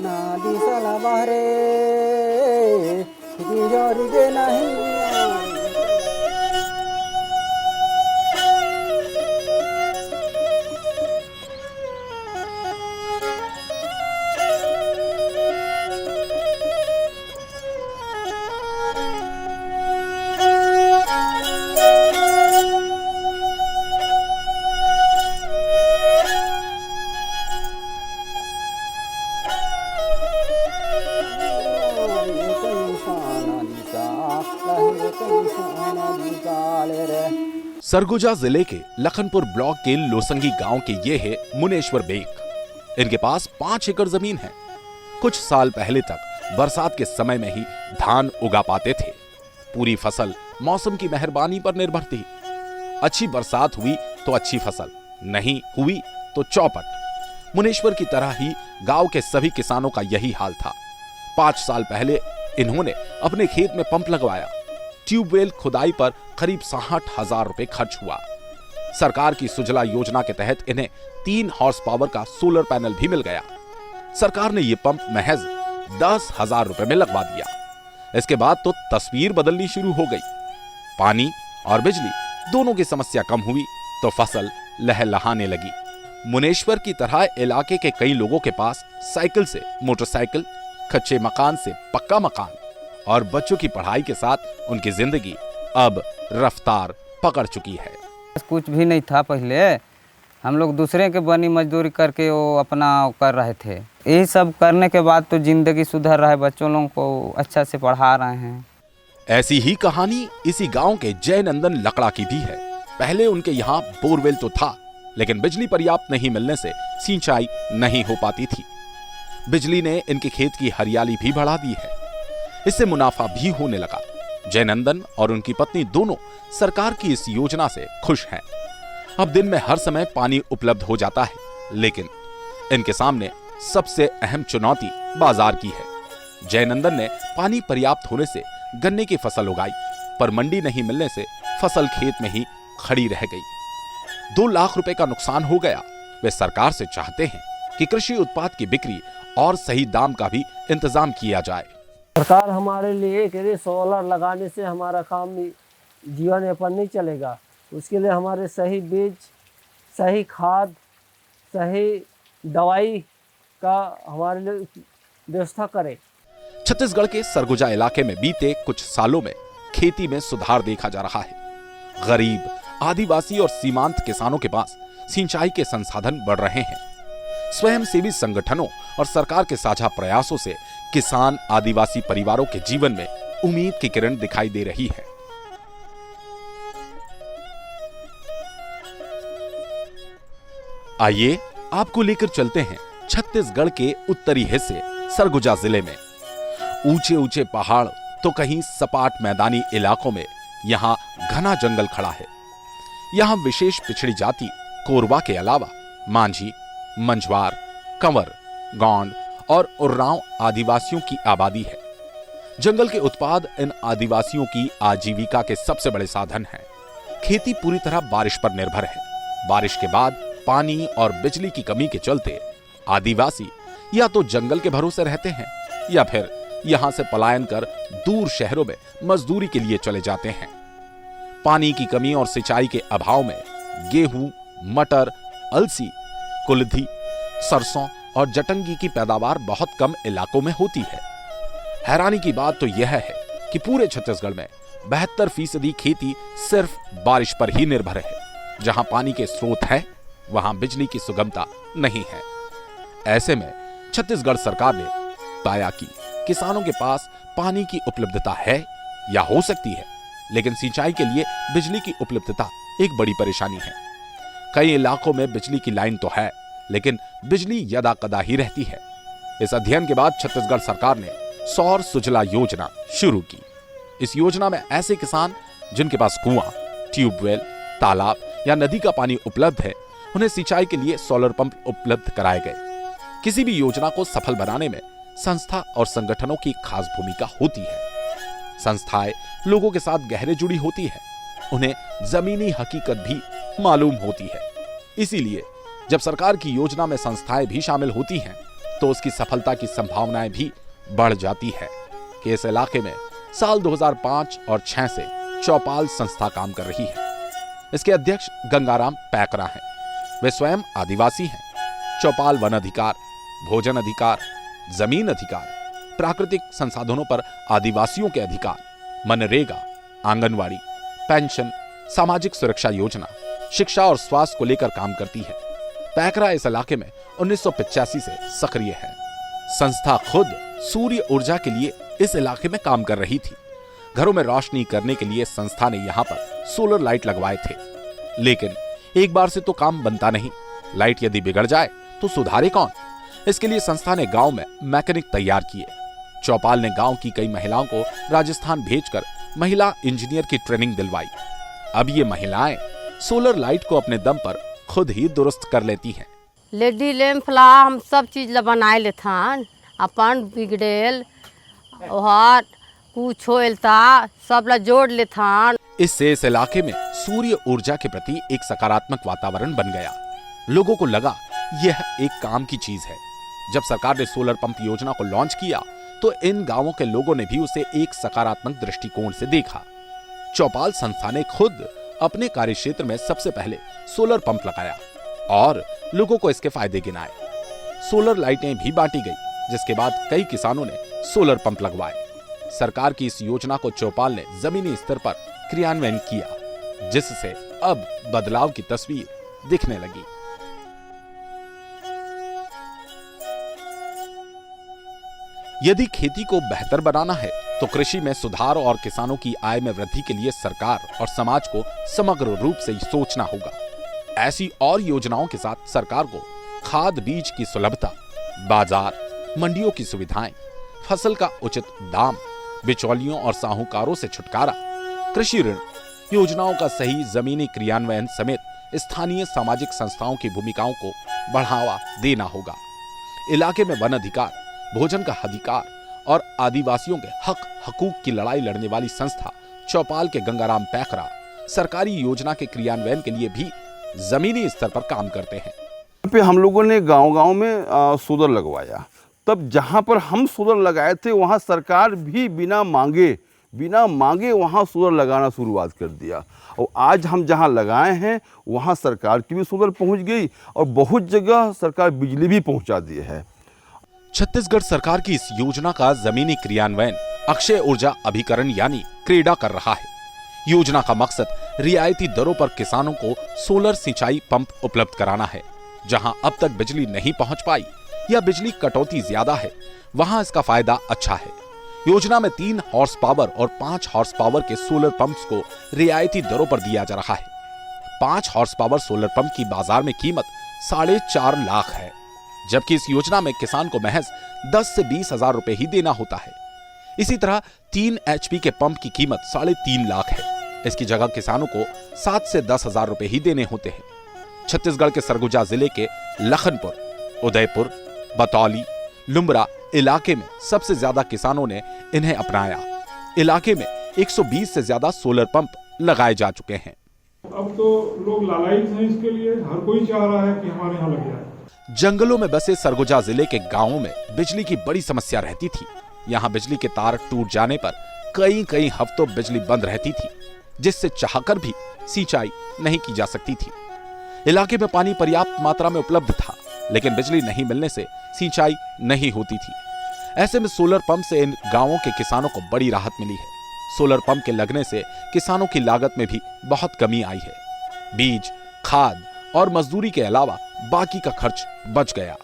ना दिसला बाहरे जोरिगे नहीं सरगुजा जिले के लखनपुर ब्लॉक के लोसंगी गांव के ये है मुनेश्वर बेग। इनके पास 5 एकड़ जमीन है। कुछ साल पहले तक बरसात के समय में ही धान उगा पाते थे। पूरी फसल मौसम की मेहरबानी पर निर्भर थी। अच्छी बरसात हुई तो अच्छी फसल, नहीं हुई तो चौपट। मुनेश्वर की तरह ही गांव के सभी किसानों का यही हाल था। 5 साल पहले इन्होंने अपने खेत में पंप लगवाया। ट्यूबवेल खुदाई पर करीब 60,000 रुपए खर्च हुआ। सरकार की सुजला योजना के तहत इन्हें 3 हॉर्स पावर का सोलर पैनल भी मिल गया। सरकार ने यह पंप महज 10,000 रुपए में लगवा दिया। इसके बाद तो तस्वीर बदलनी शुरू हो गई। पानी और बिजली दोनों की समस्या कम हुई तो फसल लहलहाने लगी। मुनेश्वर की तरह इलाके के कई लोगों के पास साइकिल से मोटरसाइकिल, कच्चे मकान से पक्का मकान और बच्चों की पढ़ाई के साथ उनकी जिंदगी अब रफ्तार पकड़ चुकी है। कुछ भी नहीं था पहले, हम लोग दूसरे के बनी मजदूरी करके वो अपना कर रहे थे। यही सब करने के बाद तो जिंदगी सुधर रहा है, बच्चों लोगों को अच्छा से पढ़ा रहे हैं। ऐसी ही कहानी इसी गांव के जयनंदन लकड़ा की भी है। पहले उनके यहाँ बोरवेल तो था, लेकिन बिजली पर्याप्त नहीं मिलने से सिंचाई नहीं हो पाती थी। बिजली ने इनके खेत की हरियाली भी बढ़ा दी है। इससे मुनाफा भी होने लगा। जयनंदन और उनकी पत्नी दोनों सरकार की इस योजना से खुश हैं। अब दिन में हर समय पानी उपलब्ध हो जाता है, लेकिन इनके सामने सबसे अहम चुनौती बाजार की है। जयनंदन ने पानी पर्याप्त होने से गन्ने की फसल उगाई, पर मंडी नहीं मिलने से फसल खेत में ही खड़ी रह गई। 2 लाख रुपए का नुकसान हो गया। वे सरकार से चाहते हैं कि कृषि उत्पाद की बिक्री और सही दाम का भी इंतजाम किया जाए। सरकार हमारे लिए कह सोलर लगाने से हमारा काम जीवन यापन नहीं चलेगा। उसके लिए हमारे सही बीज, सही खाद, सही दवाई का हमारे लिए व्यवस्था करे। छत्तीसगढ़ के सरगुजा इलाके में बीते कुछ सालों में खेती में सुधार देखा जा रहा है। गरीब, आदिवासी और सीमांत किसानों के पास सिंचाई के संसाधन बढ़ रहे हैं। स्वयंसेवी संगठनों और सरकार के साझा प्रयासों से किसान आदिवासी परिवारों के जीवन में उम्मीद की किरण दिखाई दे रही है। आइए आपको लेकर चलते हैं छत्तीसगढ़ के उत्तरी हिस्से सरगुजा जिले में। ऊंचे ऊंचे पहाड़ तो कहीं सपाट मैदानी इलाकों में यहां घना जंगल खड़ा है। यहां विशेष पिछड़ी जाति कोरवा के अलावा मांझी, मंझवार, कंवर, गौंड और उर्रांव आदिवासियों की आबादी है। जंगल के उत्पाद इन आदिवासियों की आजीविका के सबसे बड़े साधन हैं। खेती पूरी तरह बारिश पर निर्भर है। बारिश के बाद पानी और बिजली की कमी के चलते आदिवासी या तो जंगल के भरोसे रहते हैं या फिर यहां से पलायन कर दूर शहरों में मजदूरी के लिए चले जाते हैं। पानी की कमी और सिंचाई के अभाव में गेहूं, मटर, अलसी, कुल्थी, सरसों और जटंगी की पैदावार बहुत कम इलाकों में होती है। हैरानी की बात तो यह है कि पूरे छत्तीसगढ़ में 72% खेती सिर्फ बारिश पर ही निर्भर है। जहां पानी के स्रोत हैं, वहां बिजली की सुगमता नहीं है। ऐसे में छत्तीसगढ़ सरकार ने पाया कि किसानों के पास पानी की उपलब्धता है या हो सकती है, लेकिन सिंचाई के लिए बिजली की उपलब्धता एक बड़ी परेशानी है। कई इलाकों में बिजली की लाइन तो है, लेकिन बिजली यदा कदा ही रहती है। इस अध्ययन के बाद छत्तीसगढ़ सरकार ने सौर सुजला योजना शुरू की। इस योजना में ऐसे किसान जिनके पास कुआं, ट्यूबवेल, तालाब या नदी का पानी उपलब्ध है, उन्हें सिंचाई के लिए सोलर पंप उपलब्ध कराए गए। किसी भी योजना को सफल बनाने में संस्था और संगठनों की खास भूमिका होती है। संस्थाएं लोगों के साथ गहरे जुड़ी होती है, उन्हें जमीनी हकीकत भी मालूम होती है। इसीलिए जब सरकार की योजना में संस्थाएं भी शामिल होती हैं, तो उसकी सफलता की संभावनाएं भी बढ़ जाती है कि इस इलाके में साल 2005 और 6 से चौपाल संस्था काम कर रही है। इसके अध्यक्ष गंगाराम पैकरा हैं। वे स्वयं आदिवासी हैं। चौपाल वन अधिकार, भोजन अधिकार, जमीन अधिकार, प्राकृतिक संसाधनों पर आदिवासियों के अधिकार, मनरेगा, आंगनवाड़ी, पेंशन, सामाजिक सुरक्षा योजना, शिक्षा और स्वास्थ्य को लेकर काम करती है। पैकरा इस इलाके में 1985 से सक्रिय है। संस्था खुद सूर्य ऊर्जा के लिए इस इलाके में काम कर रही थी। घरों में रोशनी करने के लिए संस्था ने यहां पर सोलर लाइट लगवाए थे, लेकिन एक बार से तो काम बनता नहीं। लाइट यदि बिगड़ जाए तो सुधारे कौन? इसके लिए संस्था ने गांव में मैकेनिक तैयार किए। चौपाल ने गांव की कई महिलाओं को राजस्थान भेजकर महिला इंजीनियर की ट्रेनिंग दिलवाई। अब ये महिलाएं सोलर लाइट को अपने दम पर खुद ही दुरुस्त कर लेती हैं। लेडी लैंप ला हम सब चीज ला बनाए लेथन, अपन बिगड़ेल और कुछ होलता सब ला जोड़ लेथन। इससे इस इलाके में सूर्य ऊर्जा के प्रति एक सकारात्मक वातावरण बन गया। लोगों को लगा यह एक काम की चीज है। जब सरकार ने सोलर पंप योजना को लॉन्च किया तो इन गांवों के लोगों ने भी उसे एक सकारात्मक दृष्टिकोण से देखा। चौपाल संस्था ने खुद अपने कार्यक्षेत्र में सबसे पहले सोलर पंप लगाया और लोगों को इसके फायदे गिनाए। सोलर लाइटें भी बांटी गई, जिसके बाद कई किसानों ने सोलर पंप लगवाए। सरकार की इस योजना को चौपाल ने जमीनी स्तर पर क्रियान्वयन किया, जिससे अब बदलाव की तस्वीर दिखने लगी। यदि खेती को बेहतर बनाना है तो कृषि में सुधार और किसानों की आय में वृद्धि के लिए सरकार और समाज को समग्र रूप से सोचना होगा। ऐसी और योजनाओं के साथ सरकार को खाद बीज की सुलभता, बाजार, मंडियों की सुविधाएं, फसल का उचित दाम, बिचौलियों और साहूकारों से छुटकारा, कृषि ऋण योजनाओं का सही जमीनी क्रियान्वयन समेत स्थानीय सामाजिक संस्थाओं की भूमिकाओं को बढ़ावा देना होगा। इलाके में वन अधिकार, भोजन का अधिकार और आदिवासियों के हक हकूक की लड़ाई लड़ने वाली संस्था चौपाल के गंगाराम पैकरा सरकारी योजना के क्रियान्वयन के लिए भी जमीनी स्तर पर काम करते हैं। पे हम लोगों ने गांव-गांव में सोलर लगवाया। तब जहां पर हम सोलर लगाए थे वहां सरकार भी बिना मांगे वहां सोलर लगाना शुरुआत कर दिया। और आज हम जहां लगाए हैं वहां सरकार की भी सोलर पहुंच गई और बहुत जगह सरकार बिजली भी पहुंचा दी है। छत्तीसगढ़ सरकार की इस योजना का जमीनी क्रियान्वयन अक्षय ऊर्जा अभिकरण यानी क्रेडा कर रहा है। योजना का मकसद रियायती दरों पर किसानों को सोलर सिंचाई पंप उपलब्ध कराना है। जहां अब तक बिजली नहीं पहुंच पाई या बिजली कटौती ज्यादा है, वहां इसका फायदा अच्छा है। योजना में 3 हॉर्स पावर और 5 हॉर्स पावर के सोलर पंप्स को रियायती दरों पर दिया जा रहा है। 5 हॉर्स पावर सोलर पंप की बाजार में कीमत 4.5 लाख है, जबकि इस योजना में किसान को महज 10 से 20 हजार रुपए ही देना होता है। इसी तरह 3 HP के पंप की कीमत 3.5 लाख है। इसकी जगह किसानों को 7 से 10 हजार रुपए ही देने होते हैं। छत्तीसगढ़ के सरगुजा जिले के लखनपुर, उदयपुर, बतौली, लुम्बरा इलाके में सबसे ज्यादा किसानों ने इन्हें अपनाया। इलाके में 120 से ज्यादा सोलर पंप लगाए जा चुके हैं। अब तो लोग लालायित हैं इसके लिए, हर कोई चाह रहा है कि हमारे यहाँ लग जाए। जंगलों में बसे सरगुजा जिले के गांवों में बिजली की बड़ी समस्या रहती थी। यहाँ बिजली के तार टूट जाने पर कई हफ्तों बिजली बंद रहती थी, जिससे चाहकर भी सिंचाई नहीं की जा सकती थी। इलाके में पानी पर्याप्त मात्रा में उपलब्ध था, लेकिन बिजली नहीं मिलने से सिंचाई नहीं होती थी। ऐसे में सोलर पंप से इन गांवों के किसानों को बड़ी राहत मिली है। सोलर पंप के लगने से किसानों की लागत में भी बहुत कमी आई है। बीज, खाद और मजदूरी के अलावा बाकी का खर्च बच गया।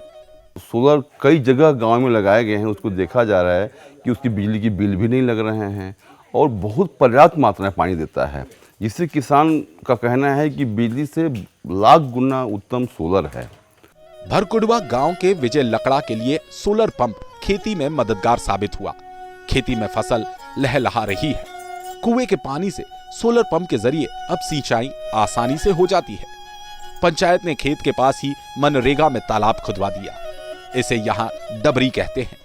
सोलर कई जगह गांव में लगाए गए हैं, उसको देखा जा रहा है कि उसकी बिजली की बिल भी नहीं लग रहे हैं और बहुत पर्याप्त मात्रा में पानी देता है, जिससे किसान का कहना है कि बिजली से लाख गुना उत्तम सोलर है। भरकुडवा गांव के विजय लकड़ा के लिए सोलर पंप खेती में मददगार साबित हुआ। खेती में फसल लहलहा रही है। कुएं के पानी से सोलर पंप के जरिए अब सिंचाई आसानी से हो जाती है। पंचायत ने खेत के पास ही मनरेगा में तालाब खुदवा दिया। इसे यहाँ डबरी कहते हैं।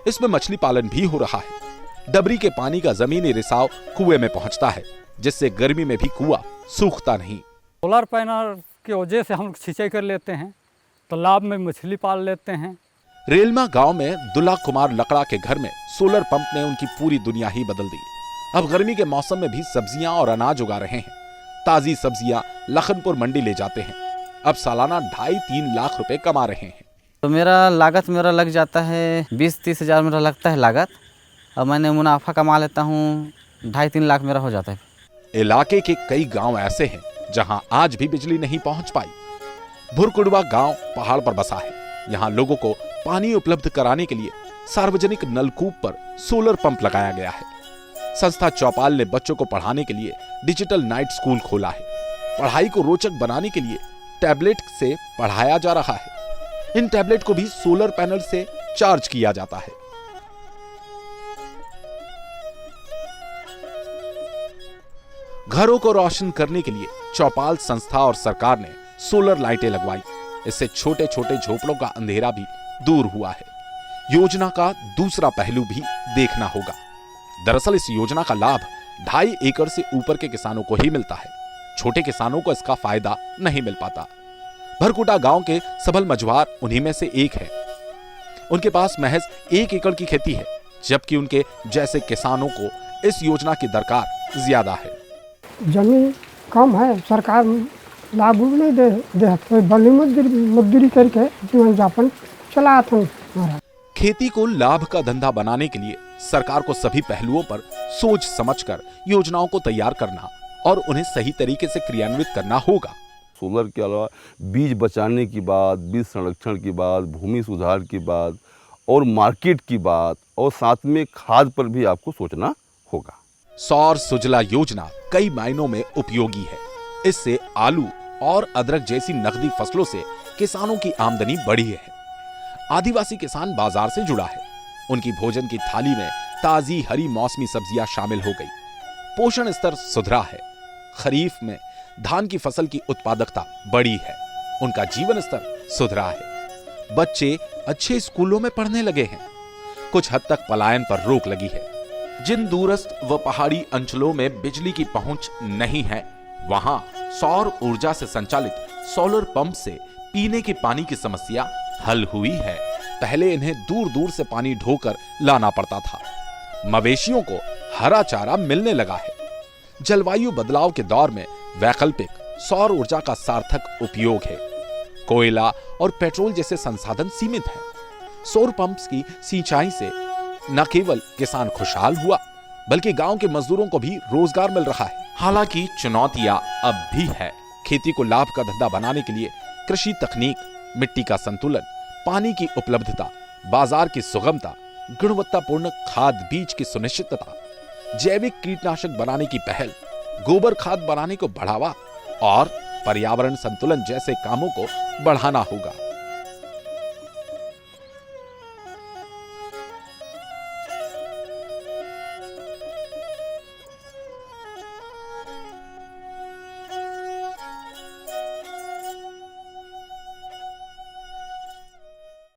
इसमें मछली पालन भी हो रहा है। डबरी के पानी का जमीनी रिसाव कुएं में पहुंचता है, जिससे गर्मी में भी कुआं सूखता नहीं। सोलर पैनल की वजह से हम सिंचाई कर लेते हैं, तालाब में मछली पाल लेते हैं। रेलमा गांव में दुल्ला कुमार लकड़ा के घर में सोलर पंप ने उनकी पूरी दुनिया ही बदल दी। अब गर्मी के मौसम में भी सब्जियां और अनाज उगा रहे हैं। ताजी सब्जियां लखनपुर मंडी ले जाते हैं। अब सालाना 2.5-3 लाख रुपए कमा रहे हैं। तो मेरा लागत लग जाता है 20-30 हज़ार मेरा लगता है लागत, और मैंने मुनाफा कमा लेता हूँ 2.5-3 लाख मेरा हो जाता है। इलाके के कई गांव ऐसे हैं जहां आज भी बिजली नहीं पहुंच पाई। भुरकुड़वा गांव पहाड़ पर बसा है। यहां लोगों को पानी उपलब्ध कराने के लिए सार्वजनिक नलकूप पर सोलर पंप लगाया गया है। संस्था चौपाल ने बच्चों को पढ़ाने के लिए डिजिटल नाइट स्कूल खोला है। पढ़ाई को रोचक बनाने के लिए टैबलेट से पढ़ाया जा रहा है। इन टैबलेट को भी सोलर पैनल से चार्ज किया जाता है। घरों को रोशन करने के लिए चौपाल संस्था और सरकार ने सोलर लाइटें लगवाई। इससे छोटे छोटे झोपड़ों का अंधेरा भी दूर हुआ है। योजना का दूसरा पहलू भी देखना होगा। दरअसल इस योजना का लाभ 2.5 एकड़ से ऊपर के किसानों को ही मिलता है। छोटे किसानों को इसका फायदा नहीं मिल पाता। भरकुटा गांव के सबल मझवार उन्हीं में से एक है। उनके पास महज 1 एकड़ की खेती है, जबकि उनके जैसे किसानों को इस योजना की दरकार ज्यादा है। जमीन कम है, सरकार लाभ नहीं दे तो बनी मजदूरी करके जीवन यापन चलाते हैं। खेती को लाभ का धंधा बनाने के लिए सरकार को सभी पहलुओं पर सोच समझकर योजनाओं को तैयार करना और उन्हें सही तरीके से क्रियान्वित करना होगा। सोलर के अलावा बीज बचाने की बात, बीज संरक्षण की बात, भूमि सुधार की बात और मार्केट की बात, और साथ में खाद पर भी आपको सोचना होगा। सौर सुजला योजना कई मायनों में उपयोगी है। इससे आलू और अदरक जैसी नकदी फसलों से किसानों की आमदनी बढ़ी है। आदिवासी किसान बाजार से जुड़ा है। उनकी भोजन की थाली में ताजी हरी मौसमी सब्जियां शामिल हो गई। पोषण स्तर सुधरा है। खरीफ में धान की फसल की उत्पादकता बढ़ी है। उनका जीवन स्तर सुधरा है। बच्चे अच्छे स्कूलों में पढ़ने लगे हैं। कुछ हद तक पलायन पर रोक लगी है। जिन दूरस्थ व पहाड़ी अंचलों में बिजली की पहुंच नहीं है, वहां सौर ऊर्जा से संचालित सोलर पंप से पीने के पानी की समस्या हल हुई है। पहले इन्हें दूर दूर से पानी ढोकर लाना पड़ता था। मवेशियों को हरा चारा मिलने लगा है। जलवायु बदलाव के दौर में वैकल्पिक सौर ऊर्जा का सार्थक उपयोग है। कोयला और पेट्रोल जैसे संसाधन सीमित है। सौर पंप्स की सिंचाई से न केवल किसान खुशहाल हुआ, बल्कि गांव के मजदूरों को भी रोजगार मिल रहा है। हालांकि चुनौतियां अब भी है। खेती को लाभ का धंधा बनाने के लिए कृषि तकनीक, मिट्टी का संतुलन, पानी की उपलब्धता, बाजार की सुगमता, गुणवत्तापूर्ण खाद बीज की सुनिश्चितता, जैविक कीटनाशक बनाने की पहल, गोबर खाद बनाने को बढ़ावा और पर्यावरण संतुलन जैसे कामों को बढ़ाना होगा।